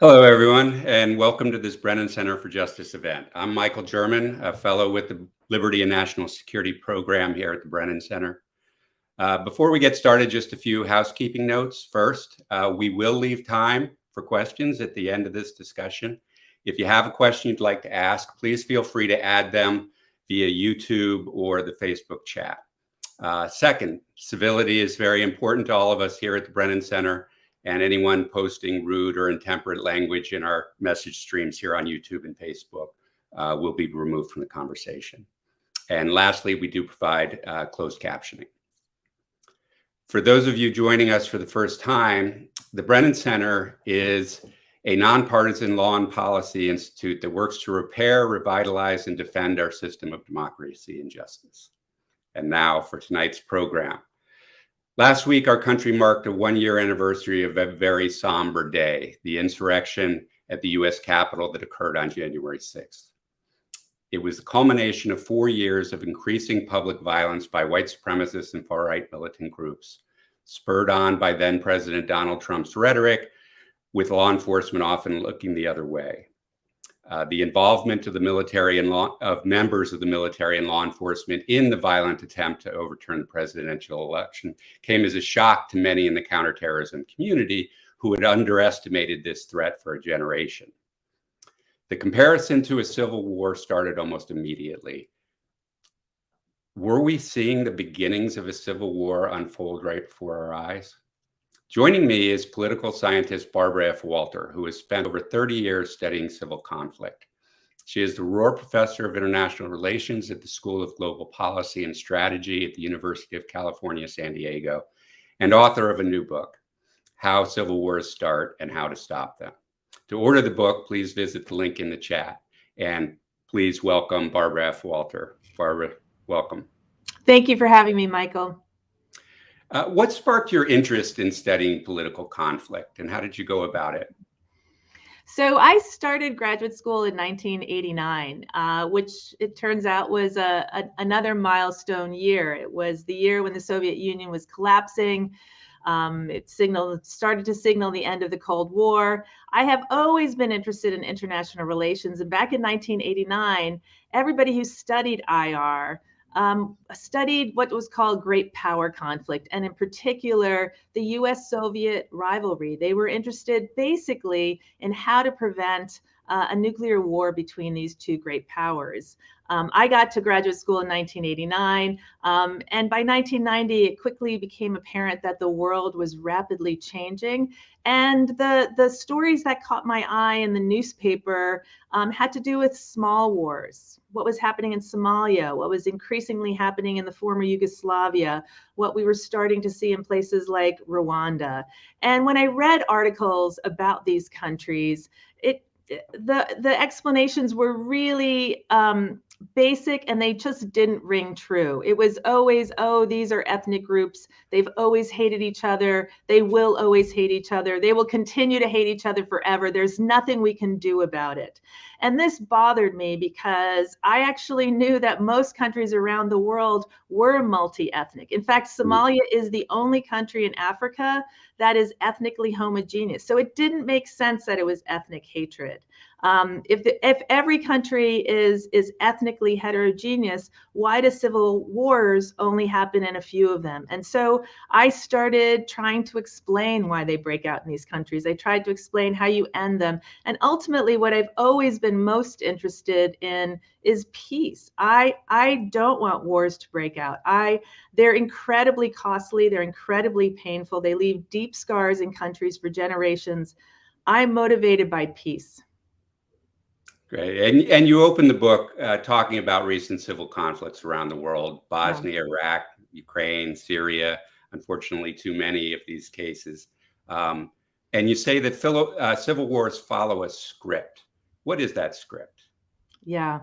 Hello, everyone, and welcome to this Brennan Center for Justice event. I'm Michael German, a fellow with the Liberty and National Security Program here at the Brennan Center. Before we get started, just a few housekeeping notes. First, we will leave time for questions at the end of this discussion. If you have a question you'd like to ask, please feel free to add them via YouTube or the Facebook chat. Second, civility is very important to all of us here at the Brennan Center, and anyone posting rude or intemperate language in our message streams here on YouTube and Facebook will be removed from the conversation. And lastly, we do provide closed captioning. For those of you joining us for the first time, the Brennan Center is a nonpartisan law and policy institute that works to repair, revitalize, and defend our system of democracy and justice. And now for tonight's program. Last week, our country marked a one-year anniversary of a very somber day, the insurrection at the U.S. Capitol that occurred on January 6th. It was the culmination of 4 years of increasing public violence by white supremacists and far-right militant groups, spurred on by then-President Donald Trump's rhetoric, with law enforcement often looking the other way. The involvement of the military and members of the military and law enforcement in the violent attempt to overturn the presidential election came as a shock to many in the counterterrorism community who had underestimated this threat for a generation. The comparison to a civil war started almost immediately. Were we seeing the beginnings of a civil war unfold right before our eyes? Joining me is political scientist Barbara F. Walter, who has spent over 30 years studying civil conflict. She is the Rohr Professor of International Relations at the School of Global Policy and Strategy at the University of California, San Diego, and author of a new book, How Civil Wars Start and How to Stop Them. To order the book, please visit the link in the chat. And please welcome Barbara F. Walter. Barbara, welcome. Thank you for having me, Michael. What sparked your interest in studying political conflict, and how did you go about it? So I started graduate school in 1989, which it turns out was another milestone year. It was the year when the Soviet Union was collapsing. It started to signal the end of the Cold War. I have always been interested in international relations, and back in 1989, everybody who studied IR studied what was called great power conflict, and in particular, the US-Soviet rivalry. They were interested basically in how to prevent a nuclear war between these two great powers. I got to graduate school in 1989, and by 1990, it quickly became apparent that the world was rapidly changing. And the stories that caught my eye in the newspaper had to do with small wars, what was happening in Somalia, what was increasingly happening in the former Yugoslavia, what we were starting to see in places like Rwanda. And when I read articles about these countries, the explanations were really basic, and they just didn't ring true. It was always, oh, these are ethnic groups. They've always hated each other. They will always hate each other. They will continue to hate each other forever. There's nothing we can do about it. And this bothered me because I actually knew that most countries around the world were multi-ethnic. In fact, Somalia is the only country in Africa that is ethnically homogeneous. So it didn't make sense that it was ethnic hatred. If every country is ethnically heterogeneous, why do civil wars only happen in a few of them? And so I started trying to explain why they break out in these countries. I tried to explain how you end them. And ultimately, what I've always been most interested in is peace. I don't want wars to break out. They're incredibly costly. They're incredibly painful. They leave deep scars in countries for generations. I'm motivated by peace. Great. And you opened the book talking about recent civil conflicts around the world: Bosnia, Iraq, Ukraine, Syria, unfortunately, too many of these cases. And you say that civil wars follow a script. What is that script? Yeah.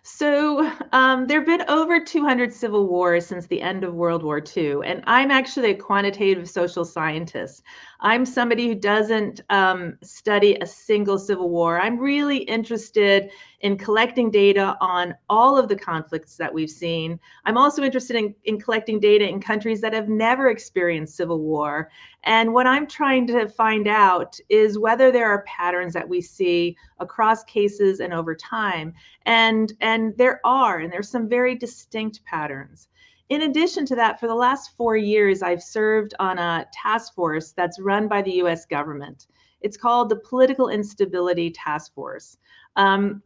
So there have been over 200 civil wars since the end of World War II, and I'm actually a quantitative social scientist. I'm somebody who doesn't study a single civil war. I'm really interested in collecting data on all of the conflicts that we've seen. I'm also interested in collecting data in countries that have never experienced civil war. And what I'm trying to find out is whether there are patterns that we see across cases and over time. And there's some very distinct patterns. In addition to that, for the last 4 years, I've served on a task force that's run by the US government. It's called the Political Instability Task Force. The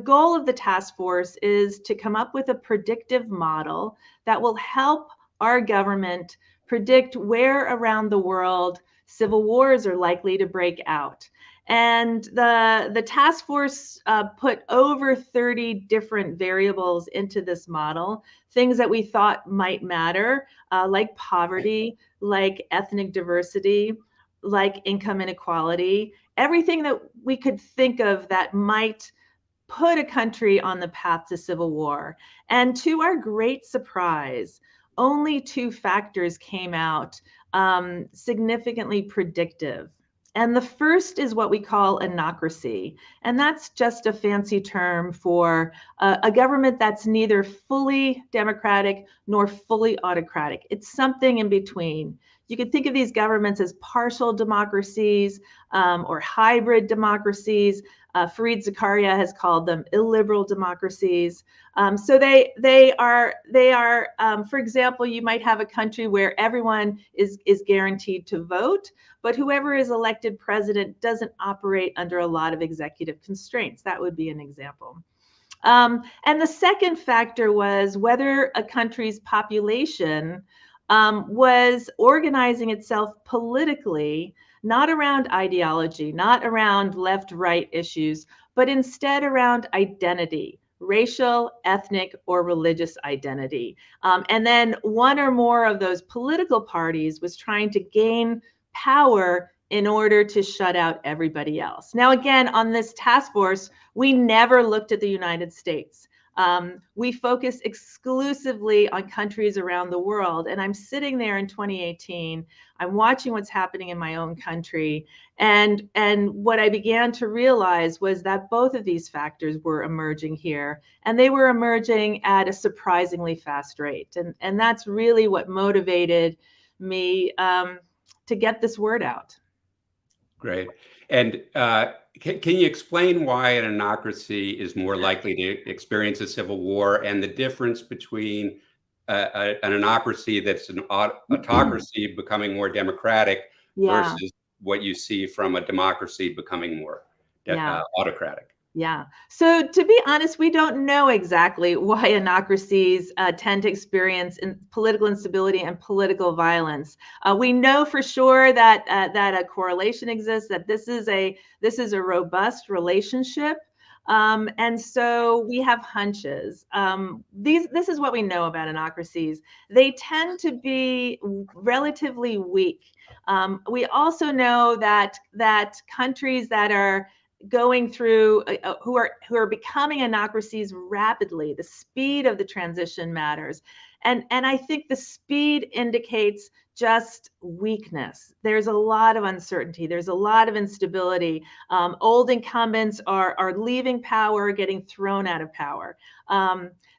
goal of the task force is to come up with a predictive model that will help our government predict where around the world civil wars are likely to break out. And the task force put over 30 different variables into this model, things that we thought might matter, like poverty, like ethnic diversity, like income inequality, everything that we could think of that might put a country on the path to civil war. And to our great surprise, only 2 factors came out significantly predictive. And the first is what we call anocracy. And that's just a fancy term for a government that's neither fully democratic nor fully autocratic. It's something in between. You could think of these governments as partial democracies or hybrid democracies. Fareed Zakaria has called them illiberal democracies. So they are. For example, you might have a country where everyone is guaranteed to vote, but whoever is elected president doesn't operate under a lot of executive constraints. That would be an example. And the second factor was whether a country's population was organizing itself politically, not around ideology, not around left-right issues, but instead around identity, racial, ethnic, or religious identity. And then one or more of those political parties was trying to gain power in order to shut out everybody else. Now, again, on this task force, we never looked at the United States. We focus exclusively on countries around the world. And I'm sitting there in 2018, I'm watching what's happening in my own country. And what I began to realize was that both of these factors were emerging here, and they were emerging at a surprisingly fast rate. And that's really what motivated me to get this word out. Great. And can you explain why an anocracy is more likely to experience a civil war, and the difference between an anocracy that's an autocracy becoming more democratic versus what you see from a democracy becoming more autocratic? Yeah. So to be honest, we don't know exactly why anocracies tend to experience political instability and political violence. We know for sure that that a correlation exists, that this is a robust relationship. And so we have hunches. This is what we know about anocracies. They tend to be relatively weak. We also know that countries that are going through who are becoming anocracies rapidly, the speed of the transition matters. And I think the speed indicates just weakness. There's a lot of uncertainty. There's a lot of instability. Old incumbents are leaving power, getting thrown out of power.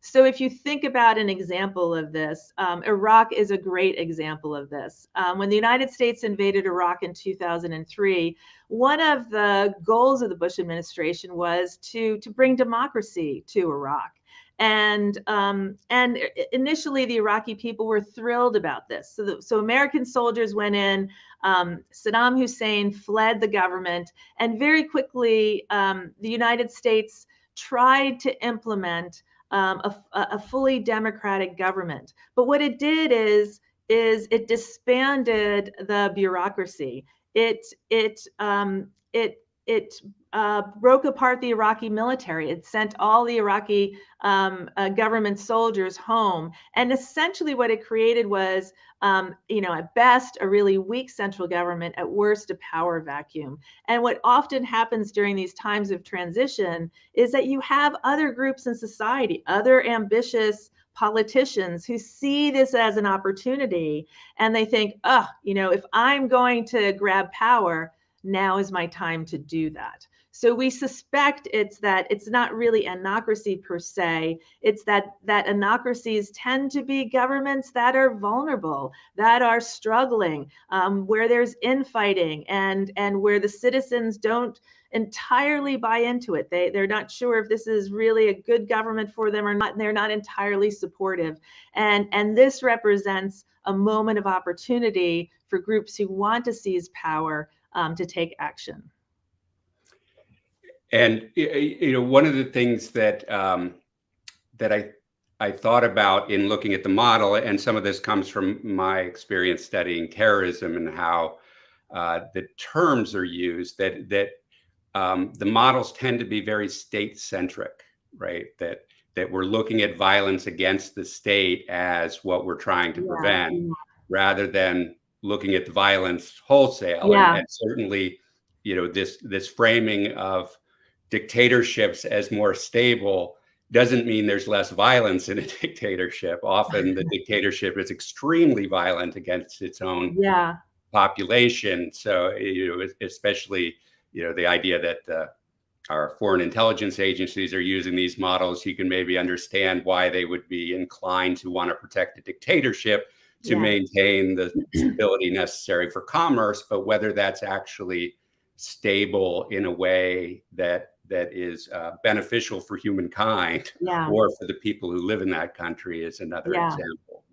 So if you think about an example of this, Iraq is a great example of this. When the United States invaded Iraq in 2003, one of the goals of the Bush administration was to bring democracy to Iraq. And initially, the Iraqi people were thrilled about this. So American soldiers went in. Saddam Hussein fled the government, and very quickly, the United States tried to implement a fully democratic government. But what it did is it disbanded the bureaucracy. It broke apart the Iraqi military. It sent all the Iraqi government soldiers home. And essentially what it created was, at best, a really weak central government, at worst, a power vacuum. And what often happens during these times of transition is that you have other groups in society, other ambitious politicians who see this as an opportunity, and they think, if I'm going to grab power, now is my time to do that. So we suspect it's not really anocracy per se. It's that anocracies tend to be governments that are vulnerable, that are struggling, where there's infighting, and where the citizens don't entirely buy into it. They're not sure if this is really a good government for them or not, and they're not entirely supportive. And this represents a moment of opportunity for groups who want to seize power to take action. And one of the things that I thought about in looking at the model, and some of this comes from my experience studying terrorism and how the terms are used, that the models tend to be very state-centric, right? That we're looking at violence against the state as what we're trying to prevent, rather than looking at the violence wholesale. And certainly, this framing of dictatorships as more stable doesn't mean there's less violence in a dictatorship. Often the dictatorship is extremely violent against its own population. So, especially, the idea that our foreign intelligence agencies are using these models, you can maybe understand why they would be inclined to want to protect a dictatorship to maintain the stability necessary for commerce, but whether that's actually stable in a way that is beneficial for humankind or for the people who live in that country is another example.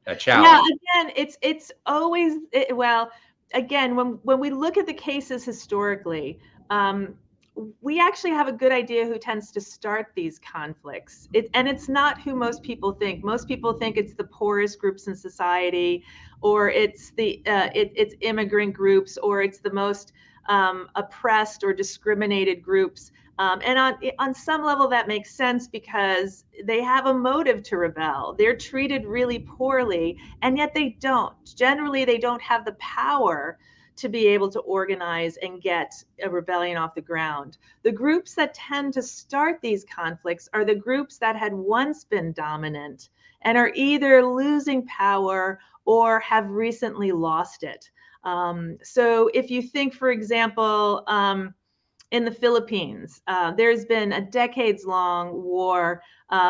A challenge. Again, it's always, well, again, when we look at the cases historically, we actually have a good idea who tends to start these conflicts. And it's not who most people think. Most people think it's the poorest groups in society, or it's it's immigrant groups, or it's the most oppressed or discriminated groups. And on some level that makes sense, because they have a motive to rebel. They're treated really poorly, and yet they don't. Generally, they don't have the power to be able to organize and get a rebellion off the ground. The groups that tend to start these conflicts are the groups that had once been dominant and are either losing power or have recently lost it. So if you think, for example, in the Philippines, there's been a decades-long war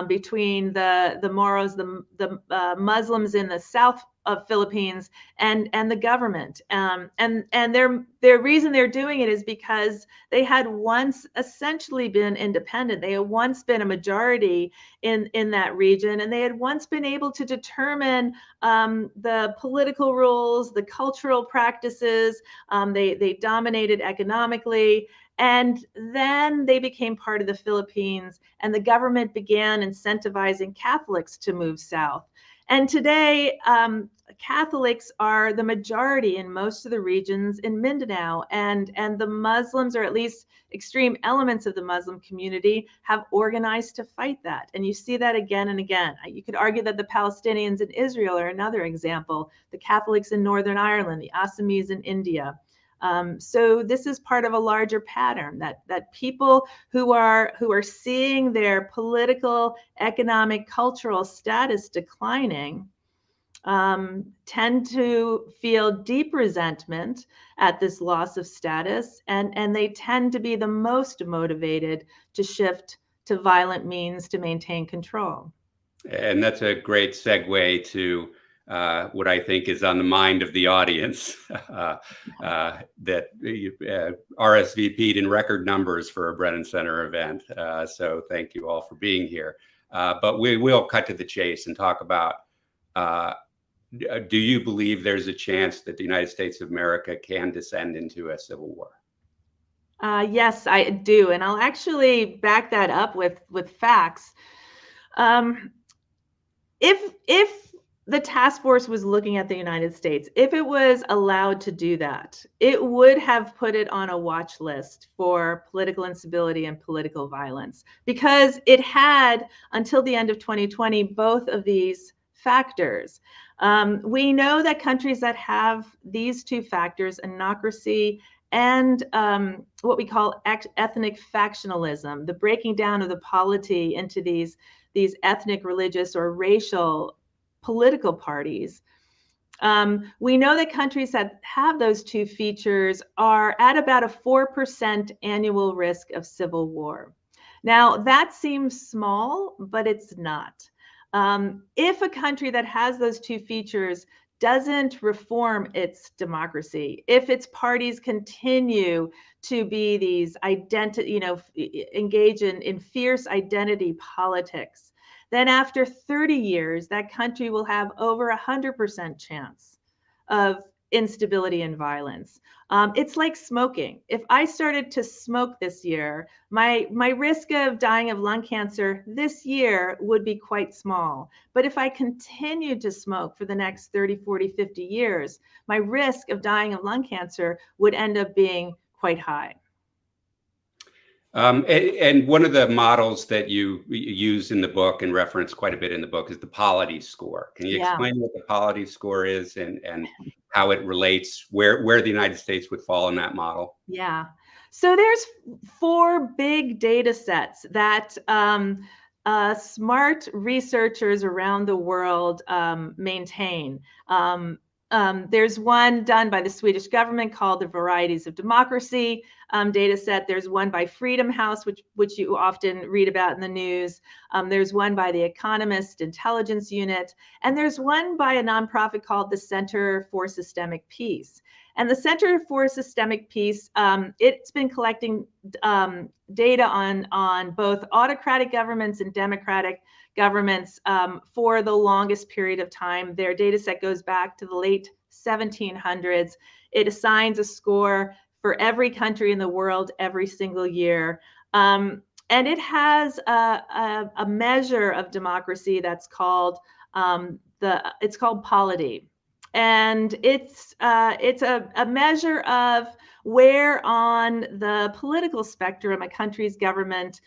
between the Moros, the Muslims in the south of Philippines, and the government. And their reason they're doing it is because they had once essentially been independent. They had once been a majority in that region, and they had once been able to determine the political rules, the cultural practices. They dominated economically. And then they became part of the Philippines, and the government began incentivizing Catholics to move south. And today, Catholics are the majority in most of the regions in Mindanao, and the Muslims, or at least extreme elements of the Muslim community, have organized to fight that. And you see that again and again. You could argue that the Palestinians in Israel are another example, the Catholics in Northern Ireland, the Assamese in India. So this is part of a larger pattern that people who are seeing their political, economic, cultural status declining tend to feel deep resentment at this loss of status, and they tend to be the most motivated to shift to violent means to maintain control. And that's a great segue to what I think is on the mind of the audience, that RSVP'd in record numbers for a Brennan Center event. So thank you all for being here. But we will cut to the chase and talk about, do you believe there's a chance that the United States of America can descend into a civil war? Yes, I do. And I'll actually back that up with facts. If the task force was looking at the United States, if it was allowed to do that, it would have put it on a watch list for political instability and political violence, because it had, until the end of 2020, both of these factors. We know that countries that have these two factors, anocracy and what we call ethnic factionalism, the breaking down of the polity into these ethnic, religious, or racial political parties, We know that countries that have those two features are at about a 4% annual risk of civil war. Now, that seems small, but it's not. If a country that has those two features doesn't reform its democracy, if its parties continue to be these engage in fierce identity politics, then after 30 years, that country will have over 100% chance of instability and violence. It's like smoking. If I started to smoke this year, my risk of dying of lung cancer this year would be quite small. But if I continued to smoke for the next 30, 40, 50 years, my risk of dying of lung cancer would end up being quite high. And one of the models that you use in the book and reference quite a bit in the book is the polity score. Can you explain what the polity score is and how it relates, where the United States would fall in that model? Yeah. So there's 4 big data sets that smart researchers around the world maintain. There's one done by the Swedish government called the Varieties of Democracy data set. There's one by Freedom House, which you often read about in the news. There's one by the Economist Intelligence Unit. And there's one by a nonprofit called the Center for Systemic Peace. And the Center for Systemic Peace, it's been collecting data on both autocratic governments and democratic governments for the longest period of time. Their data set goes back to the late 1700s. It assigns a score for every country in the world every single year. And it has a measure of democracy that's called polity. And it's a measure of where on the political spectrum a country's government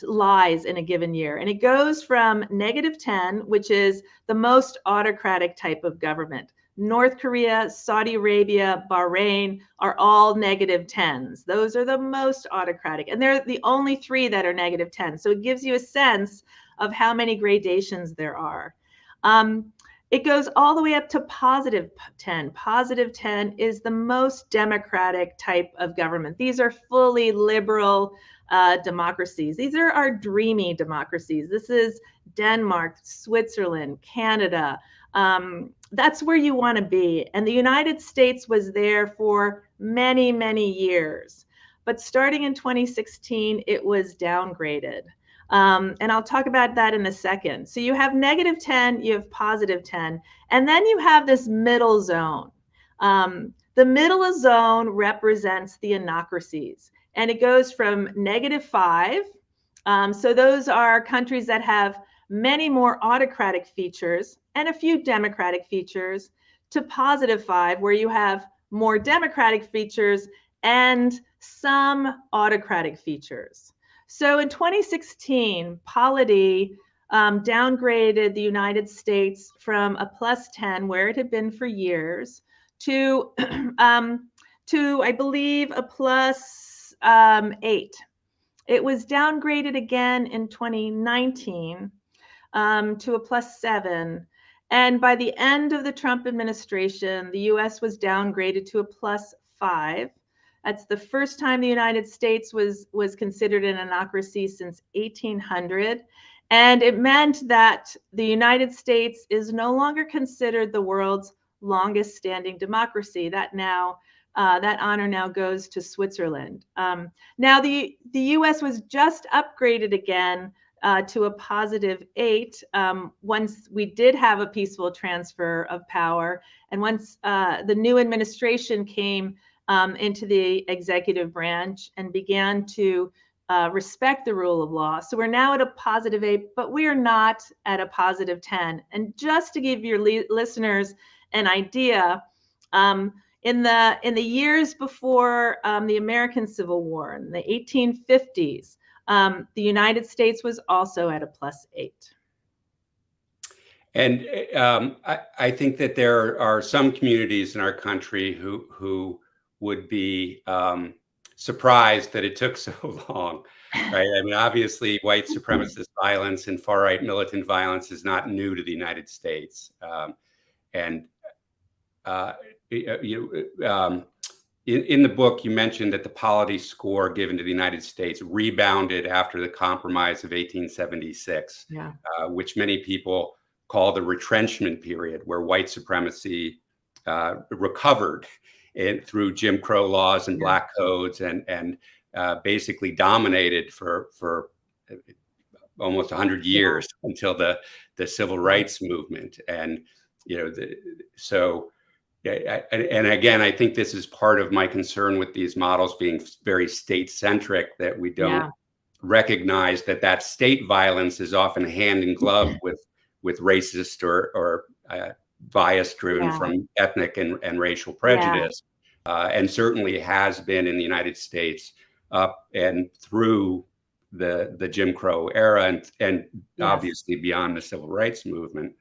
lies in a given year. And it goes from -10, which is the most autocratic type of government. North Korea, Saudi Arabia, Bahrain are all -10s. Those are the most autocratic. And they're the only 3 that are -10. So it gives you a sense of how many gradations there are. It goes all the way up to +10. +10 is the most democratic type of government. These are fully liberal democracies. These are our dreamy democracies. This is Denmark, Switzerland, Canada. That's where you want to be. And the United States was there for many, many years. But starting in 2016, it was downgraded. And I'll talk about that in a second. So you have -10, you have +10, and then you have this middle zone. The middle zone represents the anocracies, and it goes from -5. So those are countries that have many more autocratic features and a few democratic features, to +5, where you have more democratic features and some autocratic features. So in 2016, polity downgraded the United States from a +10, where it had been for years, to I believe, a +8. It was downgraded again in 2019 to a +7. And by the end of the Trump administration, the US was downgraded to a +5. That's the first time the United States was considered an anocracy since 1800. And it meant that the United States is no longer considered the world's longest standing democracy. That honor now goes to Switzerland. Now the US was just upgraded again to a +8 once we did have a peaceful transfer of power, and once the new administration came into the executive branch and began to respect the rule of law. So we're now at a +8, but we are not at a +10. And just to give your listeners an idea, in the years before the American Civil War, in the 1850s, the United States was also at a +8. And I think that there are some communities in our country who would be surprised that it took so long, right? I mean, obviously, white supremacist violence and far-right militant violence is not new to the United States. and in the book, you mentioned that the polity score given to the United States rebounded after the Compromise of 1876, Yeah. which many people call the retrenchment period, where white supremacy recovered through Jim Crow laws and black codes, and basically dominated for almost 100 years until the civil rights movement. And and again, I think this is part of my concern with these models being very state-centric, that we don't recognize that state violence is often hand in glove with racist or bias driven from ethnic and racial prejudice, and certainly has been in the United States up and through the Jim Crow era, and obviously beyond the civil rights movement.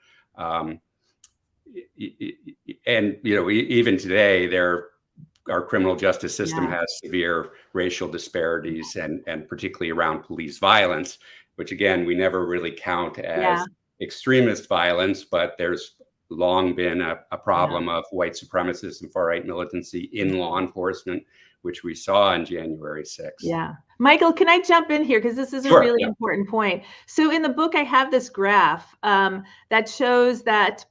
And even today, our criminal justice system has severe racial disparities, and particularly around police violence, which again we never really count as extremist violence, but there's long been a problem of white supremacists and far-right militancy in law enforcement, which we saw on January 6th. Yeah. Michael, can I jump in here? Because this is a really important point. So in the book, I have this graph that shows that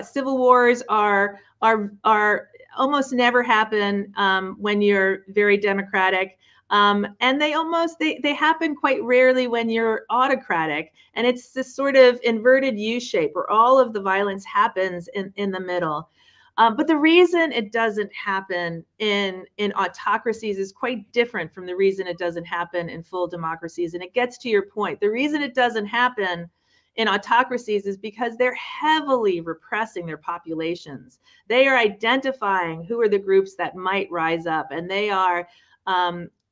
civil wars are almost never happen when you're very democratic. And they happen quite rarely when you're autocratic. And it's this sort of inverted U shape where all of the violence happens in the middle. But the reason it doesn't happen in autocracies is quite different from the reason it doesn't happen in full democracies. And it gets to your point. The reason it doesn't happen in autocracies is because they're heavily repressing their populations. They are identifying who are the groups that might rise up, and they are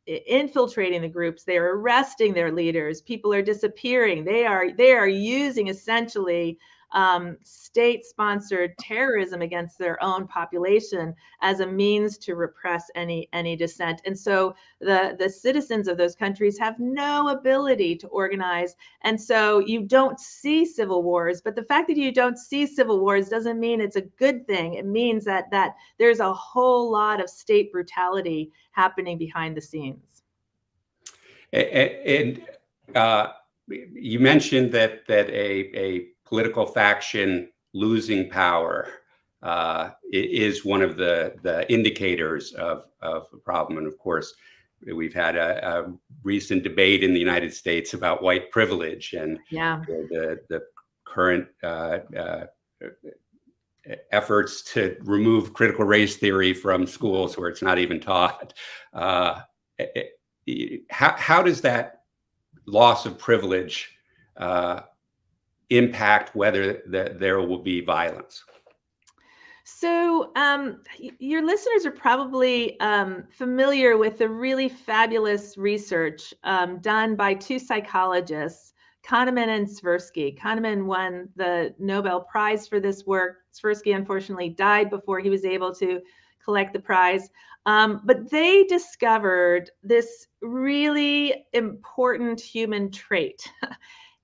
infiltrating the groups. They are arresting their leaders. People are disappearing. They are using essentially state-sponsored terrorism against their own population as a means to repress any dissent. And so the citizens of those countries have no ability to organize. And so you don't see civil wars. But the fact that you don't see civil wars doesn't mean it's a good thing. It means that there's a whole lot of state brutality happening behind the scenes. And you mentioned that a political faction losing power is one of the indicators of a problem. And of course, we've had a recent debate in the United States about white privilege, and the current efforts to remove critical race theory from schools where it's not even taught. How does that loss of privilege impact whether there will be violence? So your listeners are probably familiar with the really fabulous research done by two psychologists, Kahneman and Tversky. Kahneman won the Nobel Prize for this work. Tversky unfortunately died before he was able to collect the prize. But they discovered this really important human trait.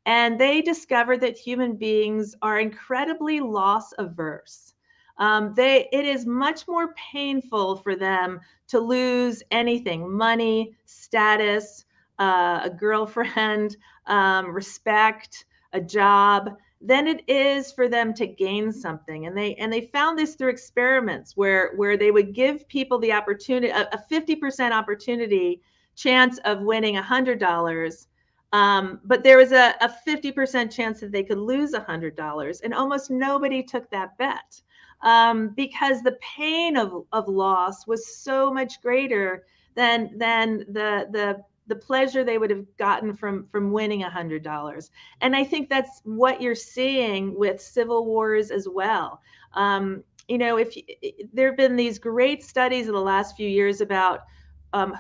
And they discovered that human beings are incredibly loss averse. It is much more painful for them to lose anything: money, status, a girlfriend, respect, a job, than it is for them to gain something. And they found this through experiments where they would give people the opportunity, a 50% opportunity chance of winning $100. But there was a 50% chance that they could lose $100, and almost nobody took that bet because the pain of loss was so much greater than the pleasure they would have gotten from winning $100. And I think that's what you're seeing with civil wars as well. If there have been these great studies in the last few years about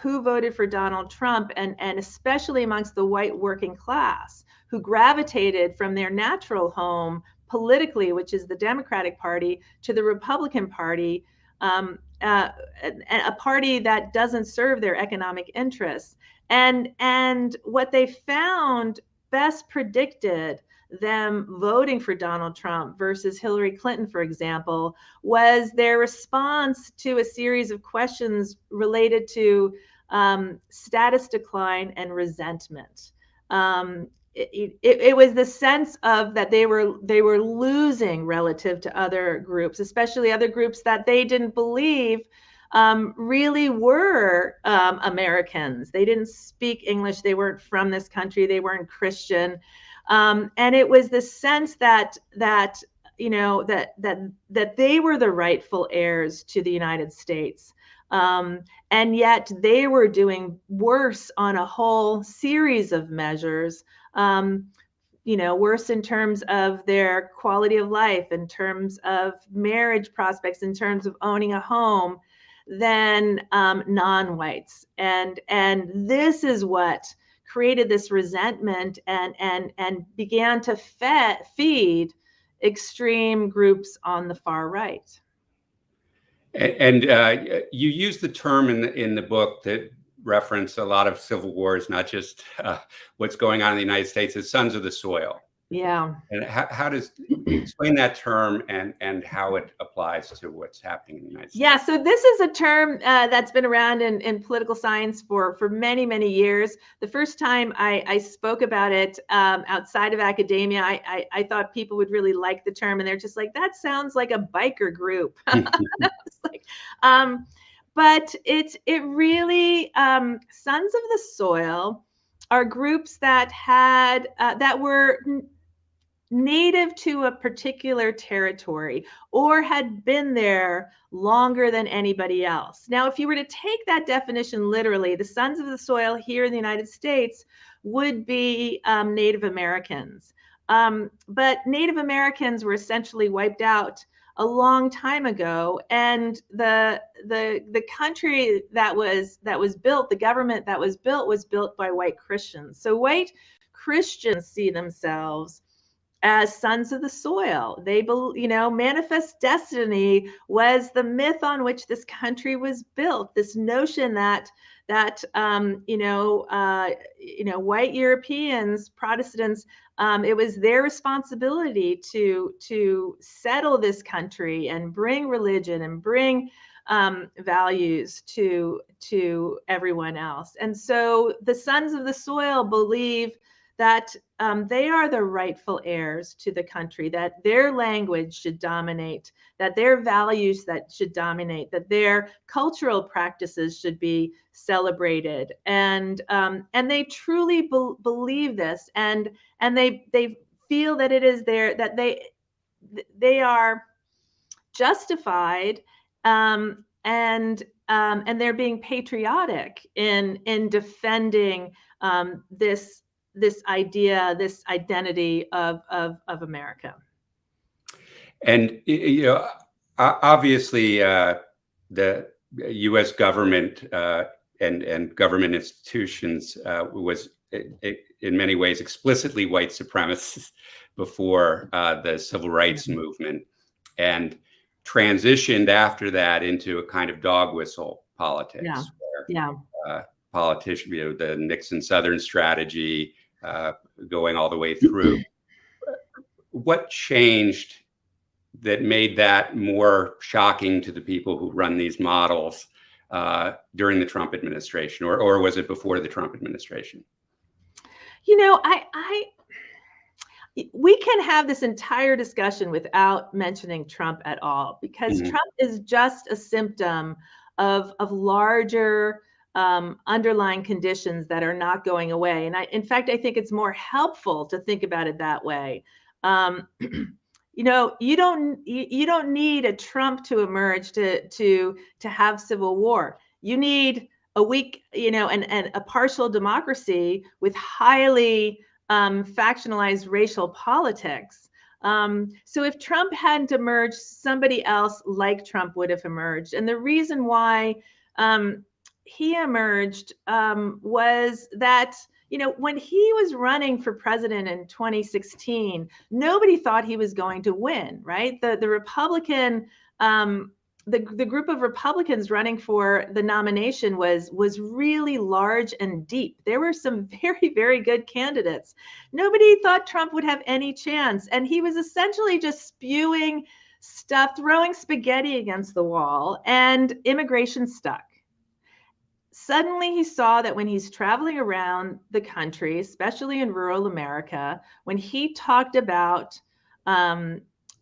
who voted for Donald Trump, and especially amongst the white working class, who gravitated from their natural home politically, which is the Democratic Party, to the Republican Party, a party that doesn't serve their economic interests. And what they found best predicted them voting for Donald Trump versus Hillary Clinton, for example, was their response to a series of questions related to status decline and resentment. It was the sense of that they were losing relative to other groups, especially other groups that they didn't believe really were Americans. They didn't speak English. They weren't from this country. They weren't Christian. And it was the sense that you know that they were the rightful heirs to the United States. And yet they were doing worse on a whole series of measures, you know, worse in terms of their quality of life, in terms of marriage prospects, in terms of owning a home, than non-whites. And this is what created this resentment and began to feed extreme groups on the far right. And you use the term in the book that reference a lot of civil wars, not just what's going on in the United States, as sons of the soil. Yeah. And how does explain that term and how it applies to what's happening in the United States? Yeah, so this is a term that's been around in political science for many, many years. The first time I spoke about it outside of academia, I thought people would really like the term, and they're just like, that sounds like a biker group. Like, but it really, Sons of the Soil are groups that had that were native to a particular territory or had been there longer than anybody else. Now, if you were to take that definition literally, the Sons of the Soil here in the United States would be Native Americans. But Native Americans were essentially wiped out a long time ago, and the country that was built, the government that was built by white Christians. So white Christians see themselves as sons of the soil. They, you know, manifest destiny was the myth on which this country was built. This notion that white Europeans, Protestants, it was their responsibility to settle this country and bring religion and bring values to everyone else. And so the Sons of the Soil believe that they are the rightful heirs to the country, that their language should dominate, that their values that should dominate, that their cultural practices should be celebrated, and they truly believe this, and they feel that it is that they are justified, and they're being patriotic in defending this idea, this identity of America. And you know, obviously, the U.S. government and government institutions was in many ways explicitly white supremacist before the civil rights movement, and transitioned after that into a kind of dog whistle politics. Where, politician, you know, the Nixon Southern strategy, going all the way through. What changed that made that more shocking to the people who run these models during the Trump administration, or was it before the Trump administration? You know, we can have this entire discussion without mentioning Trump at all, because Trump is just a symptom of larger underlying conditions that are not going away. And in fact, I think it's more helpful to think about it that way. You know, you don't need a Trump to emerge to have civil war. You need a weak, you know, and a partial democracy with highly factionalized racial politics. So if Trump hadn't emerged, somebody else like Trump would have emerged. And the reason why he emerged was that, you know, when he was running for president in 2016, nobody thought he was going to win, right? The the group of Republicans running for the nomination was really large and deep. There were some very, very good candidates. Nobody thought Trump would have any chance, and he was essentially just spewing stuff, throwing spaghetti against the wall, and immigration stuck. Suddenly he saw that when he's traveling around the country, especially in rural America, when he talked about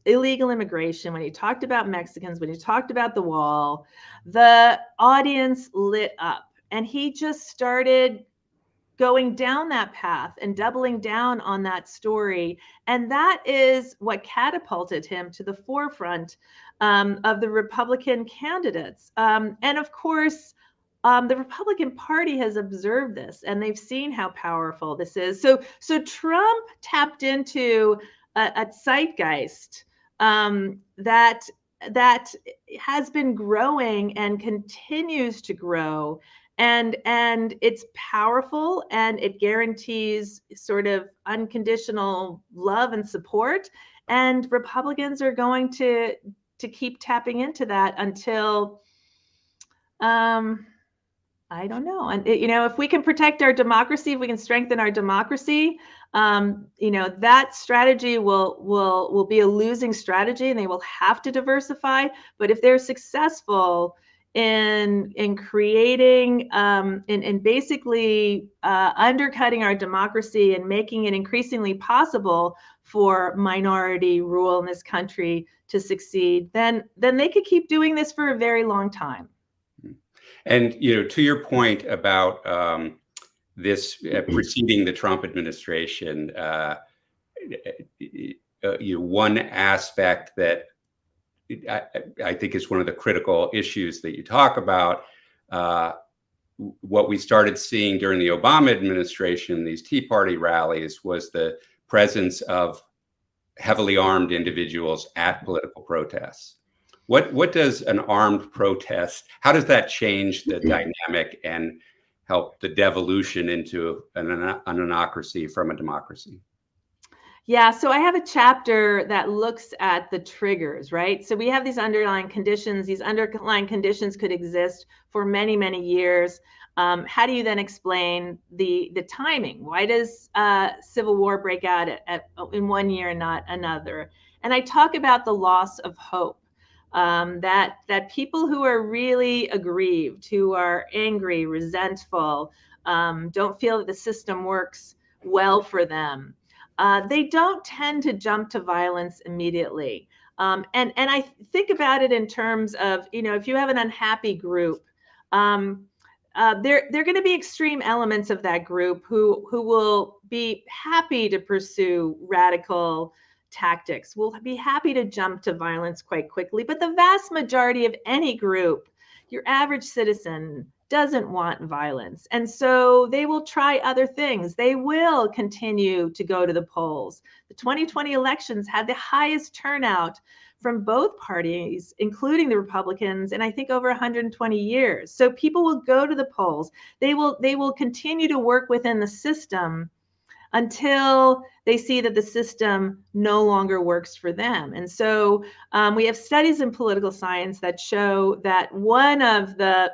illegal immigration, when he talked about Mexicans, when he talked about the wall, the audience lit up. And he just started going down that path and doubling down on that story. And that is what catapulted him to the forefront of the Republican candidates. And of course, the Republican Party has observed this, and they've seen how powerful this is. So Trump tapped into a zeitgeist that has been growing and continues to grow, and it's powerful, and it guarantees sort of unconditional love and support. And Republicans are going to keep tapping into that until I don't know. And if we can protect our democracy, if we can strengthen our democracy, that strategy will be a losing strategy, and they will have to diversify. But if they're successful in creating, in basically undercutting our democracy and making it increasingly possible for minority rule in this country to succeed, then they could keep doing this for a very long time. And to your point about this preceding the Trump administration, one aspect that I think is one of the critical issues that you talk about, what we started seeing during the Obama administration, these Tea Party rallies, was the presence of heavily armed individuals at political protests. What does an armed protest, how does that change the dynamic and help the devolution into an autocracy from a democracy? Yeah, so I have a chapter that looks at the triggers, right? So we have these underlying conditions. These underlying conditions could exist for many, many years. How do you then explain the timing? Why does civil war break out in one year and not another? And I talk about the loss of hope. That people who are really aggrieved, who are angry, resentful, don't feel that the system works well for them, they don't tend to jump to violence immediately. And I think about it in terms of, if you have an unhappy group, there are going to be extreme elements of that group who will be happy to pursue radical tactics, will be happy to jump to violence quite quickly. But the vast majority of any group, your average citizen, doesn't want violence. And so they will try other things. They will continue to go to the polls. The 2020 elections had the highest turnout from both parties, including the Republicans, and I think over 120 years. So people will go to the polls. They will continue to work within the system until they see that the system no longer works for them. And so we have studies in political science that show that one of the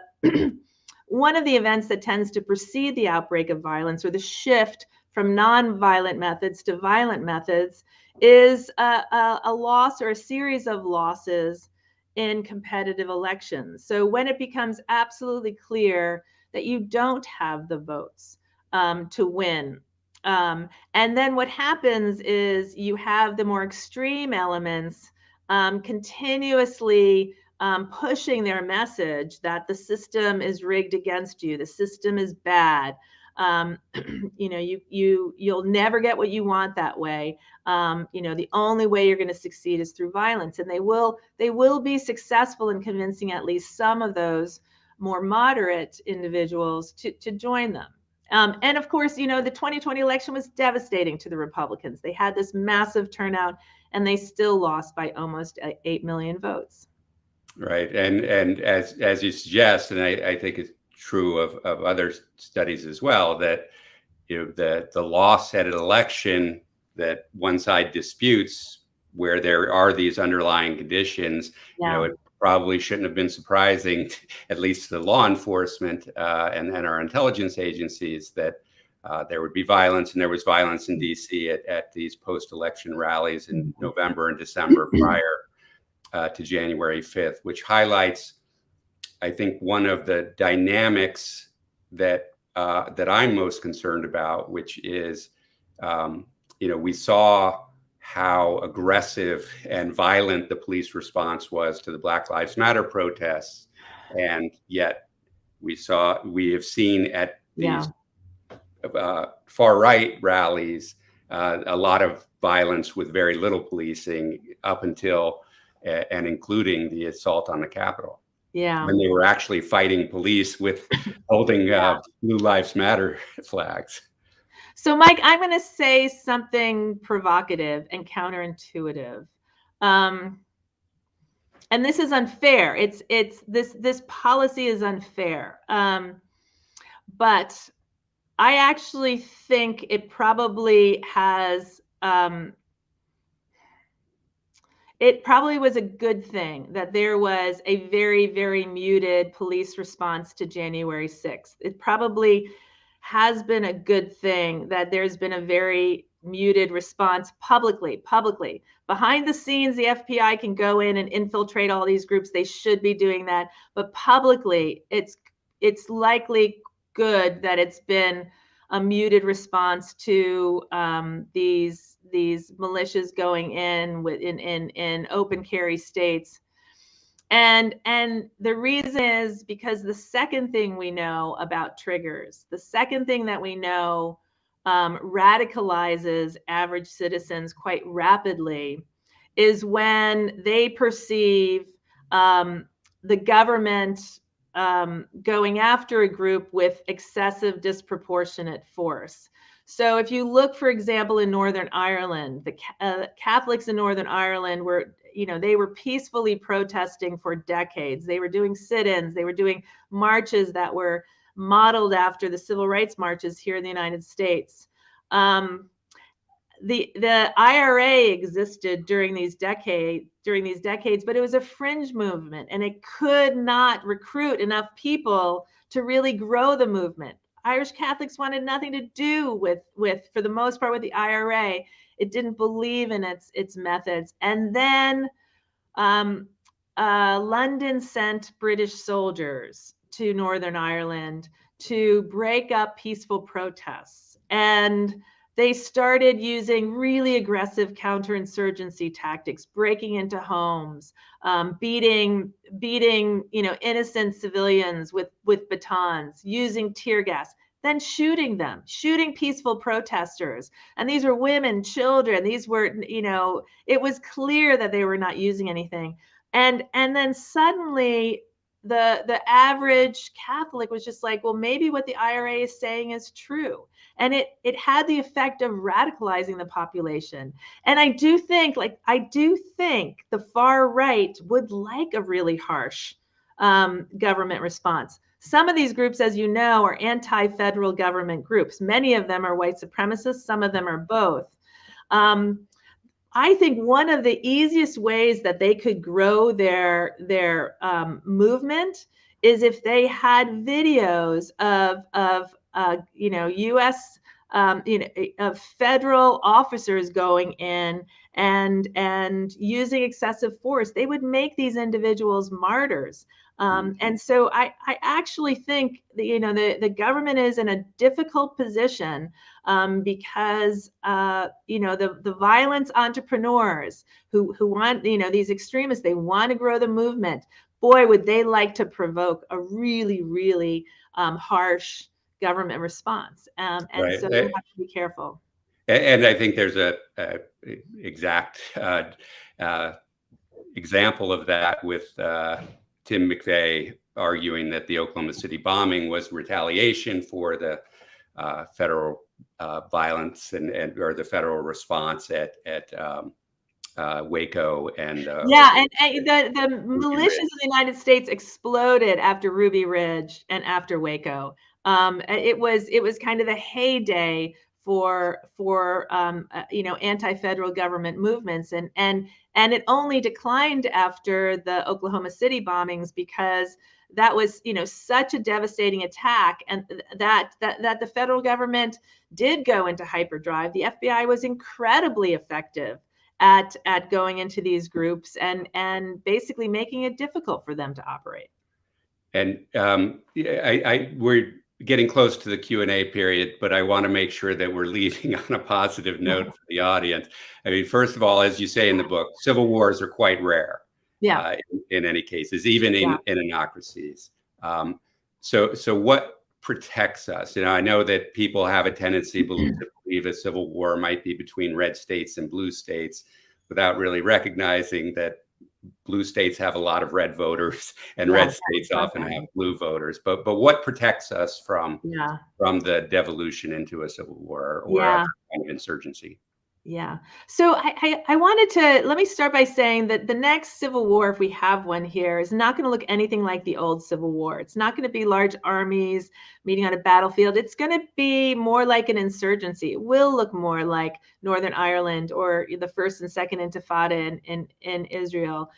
events that tends to precede the outbreak of violence, or the shift from non-violent methods to violent methods, is a loss or a series of losses in competitive elections. So when it becomes absolutely clear that you don't have the votes to win, and then what happens is you have the more extreme elements continuously pushing their message that the system is rigged against you, the system is bad, you'll never get what you want that way. The only way you're going to succeed is through violence, and they will be successful in convincing at least some of those more moderate individuals to join them. And of course, the 2020 election was devastating to the Republicans. They had this massive turnout, and they still lost by almost 8 million votes. Right, and as you suggest, and I think it's true of other studies as well, that the loss at an election that one side disputes, where there are these underlying conditions, Yeah. It probably shouldn't have been surprising, at least to law enforcement and our intelligence agencies, that there would be violence, and there was violence in DC at these post-election rallies in November and December prior to January 5th, which highlights, I think, one of the dynamics that I'm most concerned about, which is, we saw how aggressive and violent the police response was to the Black Lives Matter protests, and yet we have seen at these far right rallies a lot of violence with very little policing up until and including the assault on the Capitol. Yeah. When they were actually fighting police with holding Blue Lives Matter flags. So, Mike, I'm going to say something provocative and counterintuitive. And this is unfair. This policy is unfair. But I actually think it probably has, it probably was a good thing that there was a very, very muted police response to January 6th. It probably has been a good thing that there's been a very muted response publicly. Behind the scenes, the FBI can go in and infiltrate all these groups. They should be doing that. But publicly, it's likely good that it's been a muted response to these militias going in open carry states. And the reason is because the second thing we know about triggers, the second thing that we know radicalizes average citizens quite rapidly, is when they perceive the government going after a group with excessive disproportionate force. So if you look, for example, in Northern Ireland, the Catholics in Northern Ireland were, they were peacefully protesting for decades. They were doing sit-ins. They were doing marches that were modeled after the civil rights marches here in the United States. The IRA existed during these decades, but it was a fringe movement, and it could not recruit enough people to really grow the movement. Irish Catholics wanted nothing to do with, for the most part, with the IRA. It didn't believe in its methods. And then London sent British soldiers to Northern Ireland to break up peaceful protests. And they started using really aggressive counterinsurgency tactics, breaking into homes, beating innocent civilians with batons, using tear gas, then shooting them, shooting peaceful protesters. And these were women, children. These were, it was clear that they were not using anything. And then suddenly the average Catholic was just like, well, maybe what the IRA is saying is true. And it had the effect of radicalizing the population. And I do think the far right would like a really harsh government response. Some of these groups, as you know, are anti-federal government groups. Many of them are white supremacists. Some of them are both. I think one of the easiest ways that they could grow their movement is if they had videos of U.S. Of federal officers going in and using excessive force. They would make these individuals martyrs. And so I actually think that, the government is in a difficult position because the violence entrepreneurs who want, these extremists, they want to grow the movement. Boy, would they like to provoke a really, really harsh government response. And right. So you have to be careful. And I think there's a exact example of that with Tim McVeigh arguing that the Oklahoma City bombing was retaliation for the federal violence or the federal response at Waco and the militias in the United States exploded after Ruby Ridge and after Waco. It was kind of the heyday anti-federal government movements, and it only declined after the Oklahoma City bombings, because that was such a devastating attack, and that the federal government did go into hyperdrive. The FBI was incredibly effective at going into these groups and basically making it difficult for them to operate. And we're getting close to the Q&A period, but I want to make sure that we're leaving on a positive note for the audience. I mean, first of all, as you say in the book, civil wars are quite rare. Yeah. In any cases, even in anocracies. So what protects us? I know that people have a tendency to believe a civil war might be between red states and blue states, without really recognizing that blue states have a lot of red voters, and red states often have blue voters. But what protects us from the devolution into a civil war or other kind of insurgency? Yeah. So I wanted to, let me start by saying that the next civil war, if we have one here, is not going to look anything like the old Civil War. It's not going to be large armies meeting on a battlefield. It's going to be more like an insurgency. It will look more like Northern Ireland or the First and Second Intifada in Israel.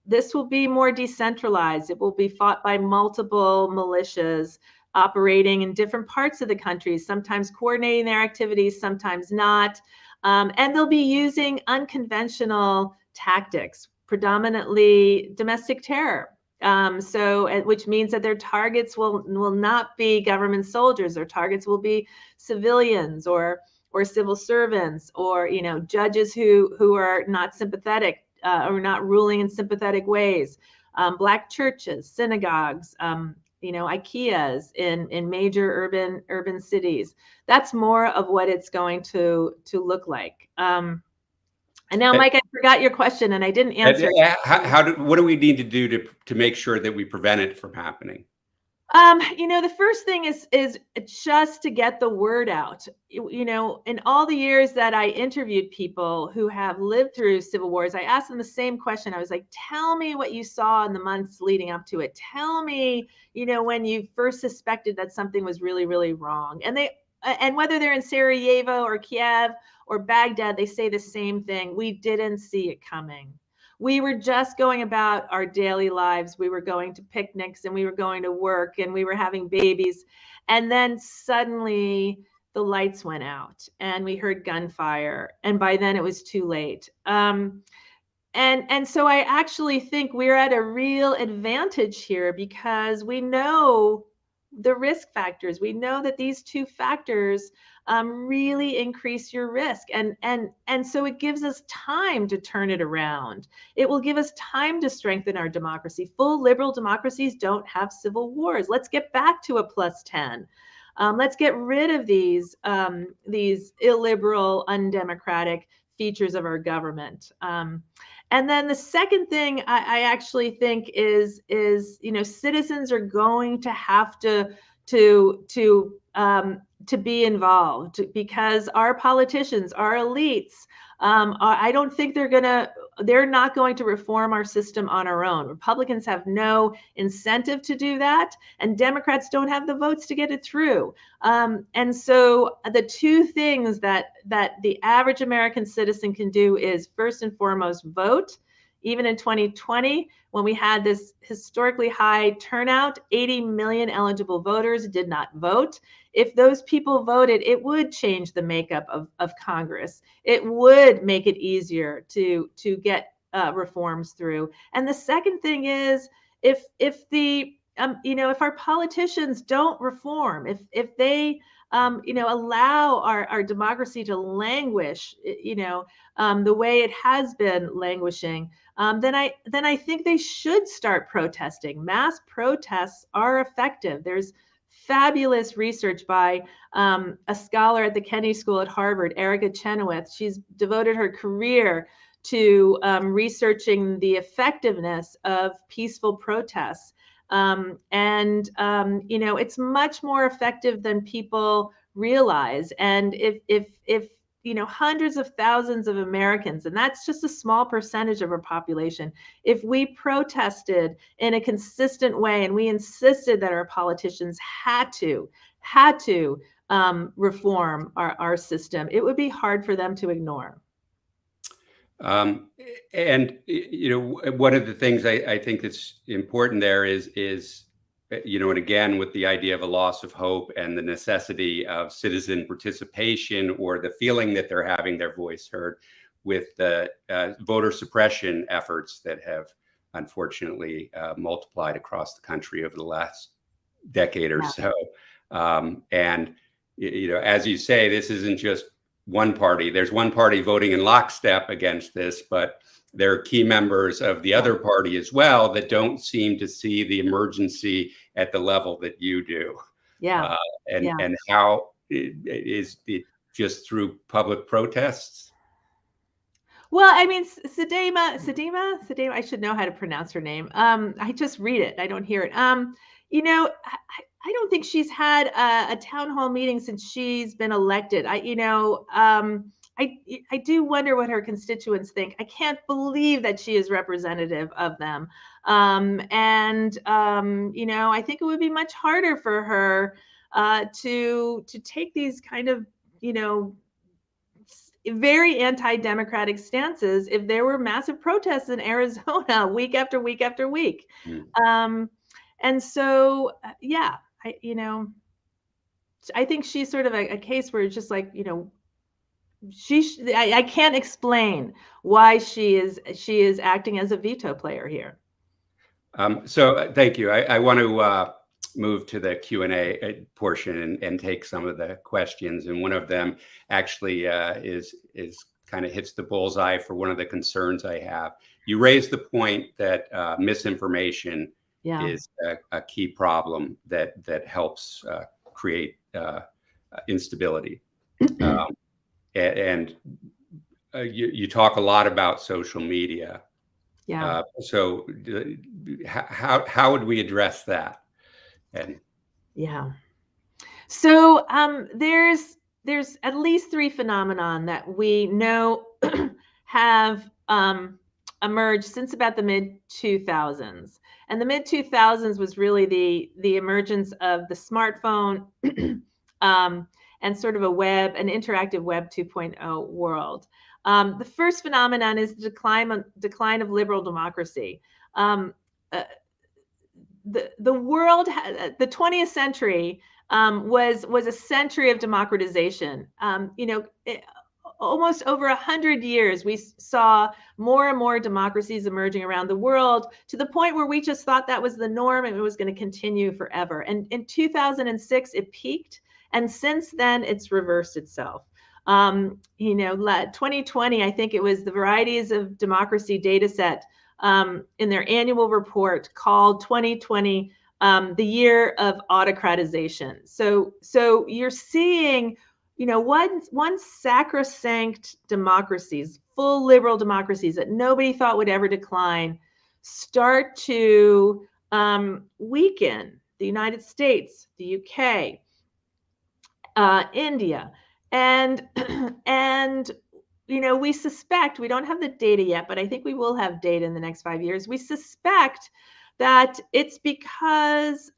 This will be more decentralized. It will be fought by multiple militias operating in different parts of the country, sometimes coordinating their activities, sometimes not. And they'll be using unconventional tactics, predominantly domestic terror. Which means that their targets will not be government soldiers. Their targets will be civilians or civil servants, or judges who are not sympathetic or not ruling in sympathetic ways. Black churches, synagogues, IKEAs in major urban cities. That's more of what it's going to look like. And now, Mike, I forgot your question and I didn't answer. What do we need to do to make sure that we prevent it from happening? The first thing is just to get the word out. In all the years that I interviewed people who have lived through civil wars, I asked them the same question. I was like, tell me what you saw in the months leading up to it. Tell me, when you first suspected that something was really, really wrong. And whether they're in Sarajevo or Kiev or Baghdad, they say the same thing. We didn't see it coming. We were just going about our daily lives. We were going to picnics and we were going to work and we were having babies. And then suddenly the lights went out and we heard gunfire. And by then it was too late. And so I actually think we're at a real advantage here, because we know the risk factors. We know that these two factors really increase your risk. And so it gives us time to turn it around. It will give us time to strengthen our democracy. Full liberal democracies don't have civil wars. Let's get back to a +10. Let's get rid of these illiberal, undemocratic features of our government. And then the second thing I actually think is citizens are going to have to be involved, because our politicians, our elites, I don't think they're not going to reform our system on our own. Republicans have no incentive to do that, and Democrats don't have the votes to get it through. And so the two things that the average American citizen can do is, first and foremost, vote. Even in 2020, when we had this historically high turnout, 80 million eligible voters did not vote. If those people voted, it would change the makeup of Congress. It would make it easier to get reforms through. And the second thing is, if our politicians don't reform, if they allow our democracy to languish, the way it has been languishing, then I think they should start protesting. Mass protests are effective. There's fabulous research by a scholar at the Kennedy School at Harvard, Erica Chenoweth. She's devoted her career to researching the effectiveness of peaceful protests. It's much more effective than people realize. And if hundreds of thousands of Americans, and that's just a small percentage of our population, if we protested in a consistent way and we insisted that our politicians had to reform our system, it would be hard for them to ignore. And one of the things I think that's important there is and again, with the idea of a loss of hope and the necessity of citizen participation, or the feeling that they're having their voice heard, with the voter suppression efforts that have unfortunately multiplied across the country over the last decade or so. And as you say, this isn't just one party. There's one party voting in lockstep against this, but there are key members of the other party as well that don't seem to see the emergency at the level that you do. And how is it just through public protests? Well, I mean, Sedema, I should know how to pronounce her name. I just read it. I don't hear it. I don't think she's had a town hall meeting since she's been elected. I do wonder what her constituents think. I can't believe that she is representative of them. I think it would be much harder for her to take these kind of, very anti-democratic stances if there were massive protests in Arizona week after week after week. And so, I think she's sort of a case where it's just like, I can't explain why she is acting as a veto player here. So thank you. I want to move to the Q&A portion and take some of the questions. And one of them actually is kind of hits the bullseye for one of the concerns I have. You raised the point that misinformation is a key problem that helps create instability. And you talk a lot about social media. So how would we address that? So there's at least three phenomenon that we know have emerged since about the mid-2000s. And the mid-2000s was really the emergence of the smartphone and sort of an interactive web 2.0 world. The first phenomenon is the decline of liberal democracy. The world, the 20th century was a century of democratization. Almost over 100 years, we saw more and more democracies emerging around the world, to the point where we just thought that was the norm and it was going to continue forever. And in 2006, it peaked. And since then, it's reversed itself. 2020, I think it was the Varieties of Democracy data set in their annual report called 2020 the year of autocratization. So you're seeing, once sacrosanct democracies, full liberal democracies that nobody thought would ever decline, start to weaken. The United States, the UK, India, and we suspect, we don't have the data yet, but I think we will have data in the next 5 years. We suspect that it's because,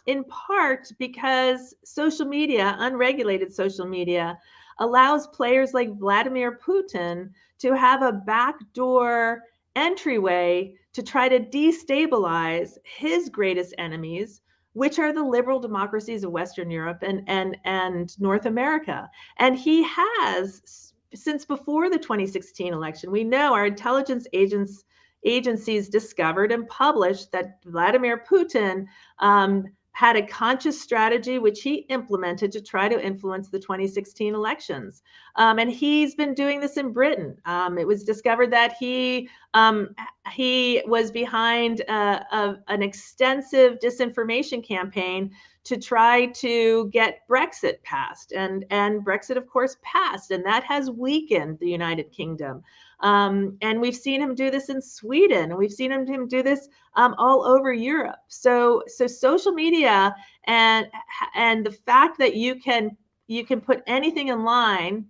in part, because social media, unregulated social media, allows players like Vladimir Putin to have a backdoor entryway to try to destabilize his greatest enemies, which are the liberal democracies of Western Europe and North America. And he has, since before the 2016 election, we know our intelligence agencies discovered and published that Vladimir Putin had a conscious strategy which he implemented to try to influence the 2016 elections. And he's been doing this in Britain. It was discovered that he was behind an extensive disinformation campaign to try to get Brexit passed. And Brexit, of course, passed. And that has weakened the United Kingdom. And we've seen him do this in Sweden, and we've seen him do this all over Europe. So social media and the fact that you can put anything in line,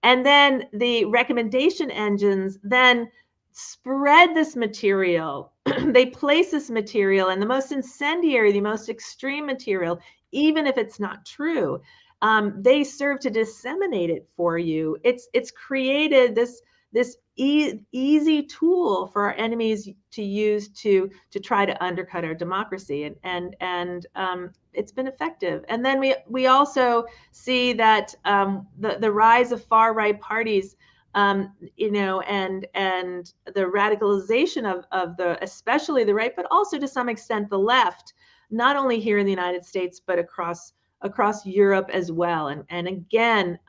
and then the recommendation engines then spread this material. They place this material, and the most incendiary, the most extreme material, even if it's not true. They serve to disseminate it for you. It's created this easy tool for our enemies to use to try to undercut our democracy, and it's been effective. And then we also see that the rise of far right parties, and the radicalization of the, especially the right, but also to some extent the left, not only here in the United States but across Europe as well. And again,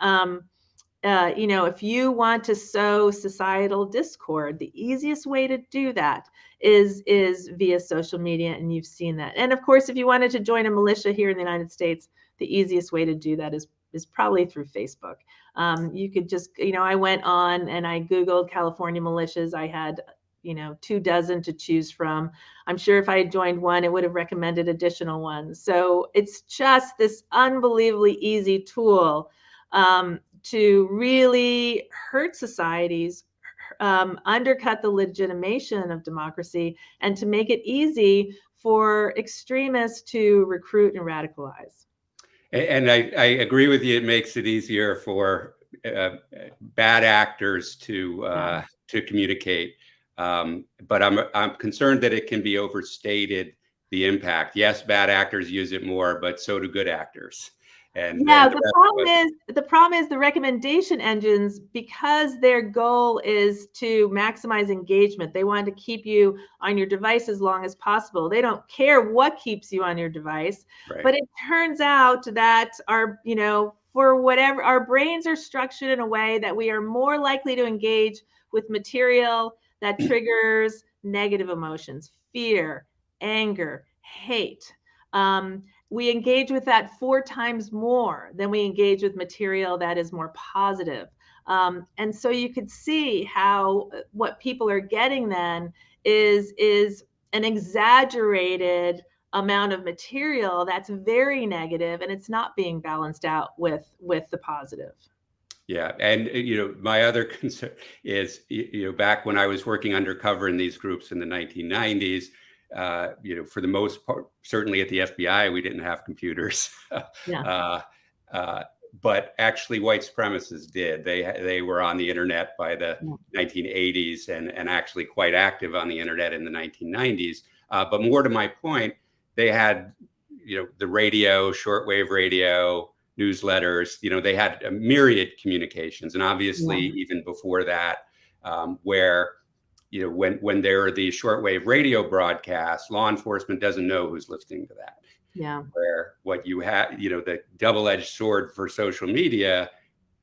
if you want to sow societal discord, the easiest way to do that is via social media, and you've seen that. And of course, if you wanted to join a militia here in the United States, the easiest way to do that is probably through Facebook. You could just, I went on and I Googled California militias. I had 24 to choose from. I'm sure if I had joined one, it would have recommended additional ones. So it's just this unbelievably easy tool to really hurt societies, undercut the legitimation of democracy, and to make it easy for extremists to recruit and radicalize. And I agree with you. It makes it easier for bad actors to communicate. But I'm concerned that it can be overstated, the impact. Yes, bad actors use it more, but so do good actors. And the problem is the recommendation engines, because their goal is to maximize engagement. They want to keep you on your device as long as possible. They don't care what keeps you on your device. Right. But it turns out that for whatever, our brains are structured in a way that we are more likely to engage with material that triggers negative emotions, fear, anger, hate. We engage with that 4 times more than we engage with material that is more positive. And so you could see how what people are getting then is an exaggerated amount of material that's very negative, and it's not being balanced out with the positive. Yeah. And, my other concern is, back when I was working undercover in these groups in the 1990s, for the most part, certainly at the FBI, we didn't have computers. But actually white supremacists did. They were on the internet by the 1980s and actually quite active on the internet in the 1990s. But more to my point, they had, the radio, shortwave radio, newsletters, they had a myriad communications. And obviously even before that, where when there are these shortwave radio broadcasts, law enforcement doesn't know who's listening to that. Yeah. Where what you have, the double-edged sword for social media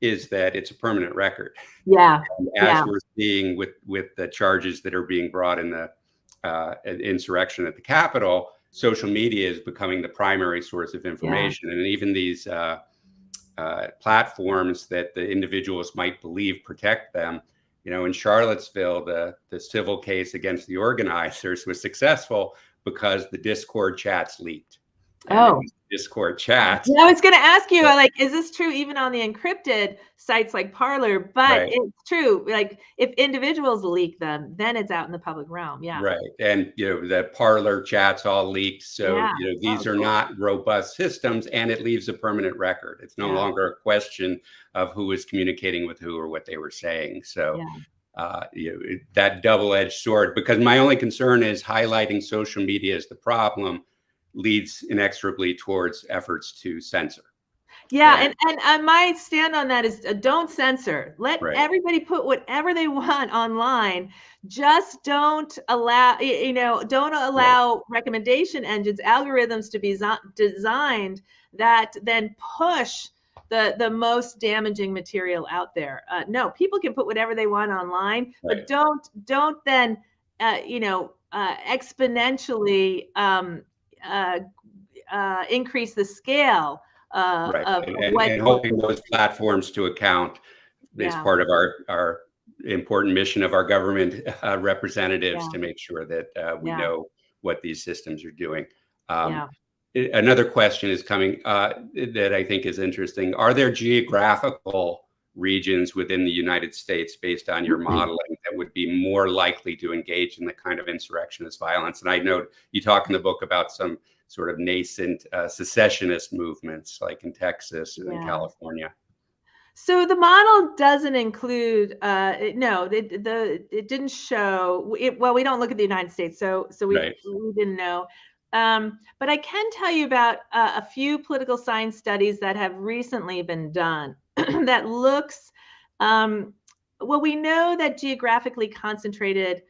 is that it's a permanent record. Yeah. And as we're seeing with the charges that are being brought in the insurrection at the Capitol, social media is becoming the primary source of information. And even these platforms that the individuals might believe protect them, in Charlottesville, the civil case against the organizers was successful because the Discord chats leaked. Discord chats. I was going to ask you, is this true even on the encrypted sites like Parler? But it's true. Like, if individuals leak them, then it's out in the public realm. Yeah. Right. And, the Parler chats all leaked. So, these are not robust systems, and it leaves a permanent record. It's no longer a question of who was communicating with who or what they were saying. So, that double-edged sword, because my only concern is highlighting social media as the problem leads inexorably towards efforts to censor. And my stand on that is don't censor. Let everybody put whatever they want online. Just don't allow, recommendation engines, algorithms to be designed that then push the most damaging material out there. No, people can put whatever they want online, but don't then, exponentially increase the scale of and holding those platforms to account is part of our important mission of our government representatives to make sure that we know what these systems are doing. Another question is coming that I think is interesting. Are there geographical regions within the United States, based on your modeling, that would be more likely to engage in the kind of insurrectionist violence? And I know you talk in the book about some sort of nascent secessionist movements like in Texas and in California. So the model doesn't include, no, it didn't show it. Well, we don't look at the United States, so we didn't know. But I can tell you about a few political science studies that have recently been done that looks, well, we know that geographically concentrated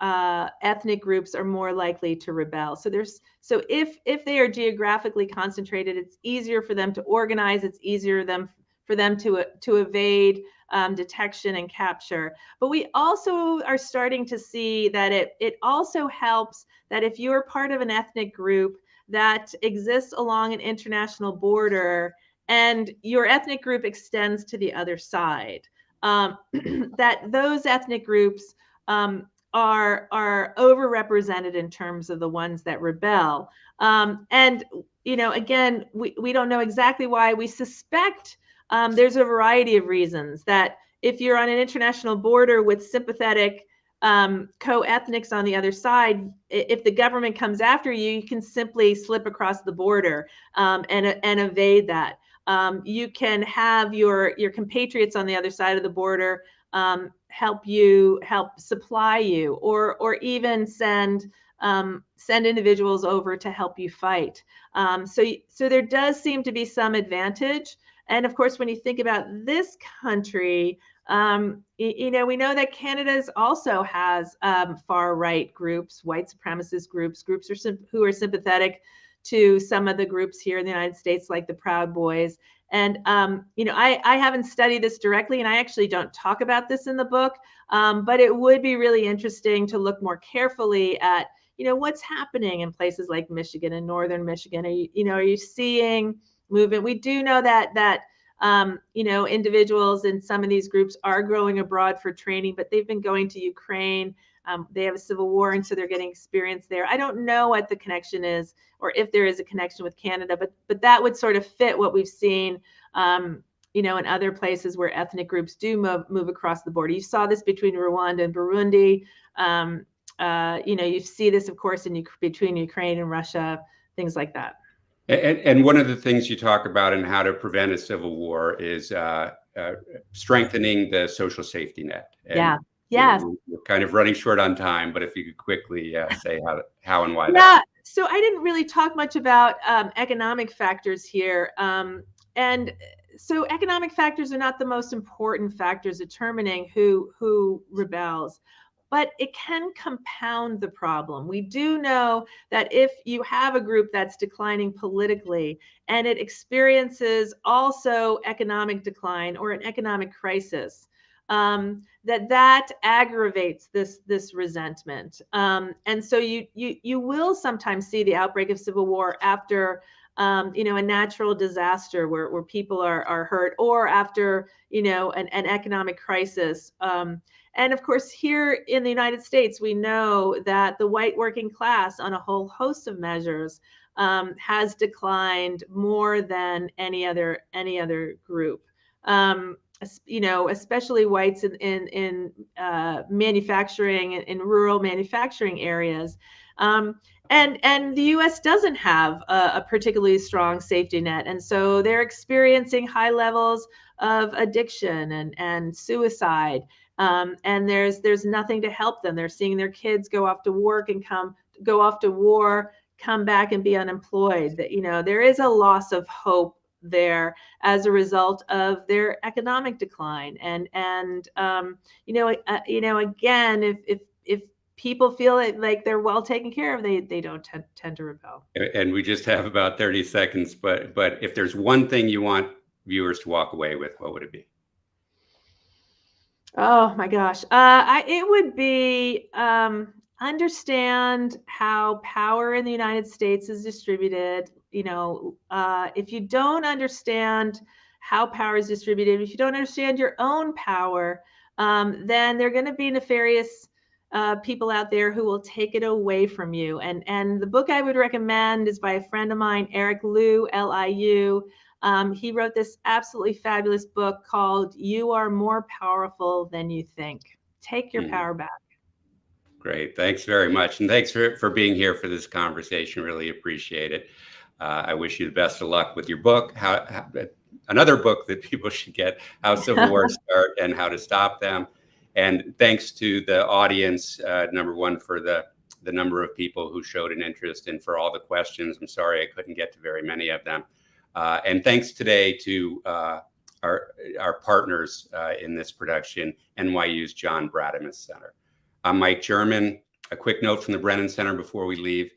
ethnic groups are more likely to rebel. So if they are geographically concentrated, it's easier for them to organize. It's easier for them to evade detection and capture. But we also are starting to see that it also helps that if you're part of an ethnic group that exists along an international border and your ethnic group extends to the other side, that those ethnic groups are overrepresented in terms of the ones that rebel. And again, we don't know exactly why. We suspect there's a variety of reasons that if you're on an international border with sympathetic co-ethnics on the other side, if the government comes after you, you can simply slip across the border and evade that. You can have your compatriots on the other side of the border help supply you, or even send individuals over to help you fight. So there does seem to be some advantage. And of course, when you think about this country, we know that Canada also has far right groups, white supremacist groups who are sympathetic to some of the groups here in the United States, like the Proud Boys. And I haven't studied this directly, and I actually don't talk about this in the book. But it would be really interesting to look more carefully at what's happening in places like Michigan and northern Michigan. Are you seeing movement? We do know that individuals in some of these groups are going abroad for training, but they've been going to Ukraine. They have a civil war, and so they're getting experience there. I don't know what the connection is, or if there is a connection with Canada, but that would sort of fit what we've seen, in other places where ethnic groups do move across the border. You saw this between Rwanda and Burundi. You see this, of course, between Ukraine and Russia, things like that. And one of the things you talk about in how to prevent a civil war is strengthening the social safety net. And, we're kind of running short on time, but if you could quickly say how and why. Yeah. So I didn't really talk much about economic factors here. And so economic factors are not the most important factors determining who rebels, but it can compound the problem. We do know that if you have a group that's declining politically and it experiences also economic decline or an economic crisis, that aggravates this resentment. And so you will sometimes see the outbreak of civil war after a natural disaster where people are hurt, or after an economic crisis. And of course, here in the United States, we know that the white working class, on a whole host of measures, has declined more than any other group. Especially whites in manufacturing, in rural manufacturing areas. And the U.S. doesn't have a particularly strong safety net. And so they're experiencing high levels of addiction and suicide. And there's nothing to help them. They're seeing their kids go off to work and go off to war, come back and be unemployed. That there is a loss of hope there as a result of their economic decline. And again, if people feel like they're well taken care of, they don't tend to rebel. And we just have about 30 seconds, but if there's one thing you want viewers to walk away with, what would it be? Oh my gosh. It would be understand how power in the United States is distributed. If you don't understand how power is distributed, if you don't understand your own power, then there are going to be nefarious people out there who will take it away from you. And the book I would recommend is by a friend of mine, Eric Liu, Liu. He wrote this absolutely fabulous book called "You Are More Powerful Than You Think." Take your power back. Great. Thanks very much. And thanks for being here for this conversation. Really appreciate it. I wish you the best of luck with your book, another book that people should get, How Civil Wars Start and How to Stop Them. And thanks to the audience, number one, for the number of people who showed an interest and for all the questions. I'm sorry I couldn't get to very many of them. And thanks today to our partners in this production, NYU's John Bradamus Center. I'm Mike German. A quick note from the Brennan Center before we leave.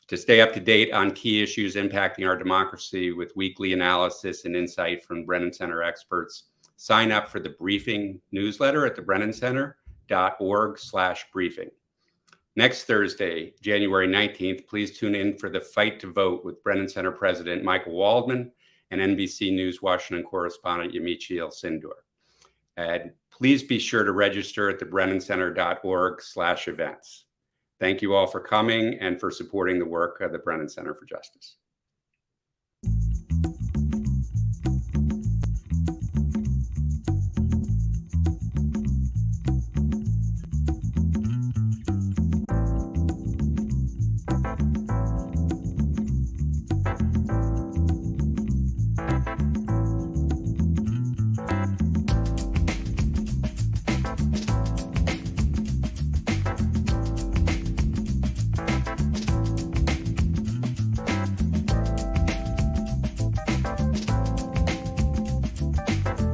To stay up to date on key issues impacting our democracy with weekly analysis and insight from Brennan Center experts, sign up for the briefing newsletter at thebrennanCenter.org/briefing. Next Thursday, January 19th, please tune in for the Fight to Vote with Brennan Center President Michael Waldman and NBC News Washington correspondent Yamiche El-Sindoor. And please be sure to register at thebrennanCenter.org/events. Thank you all for coming and for supporting the work of the Brennan Center for Justice.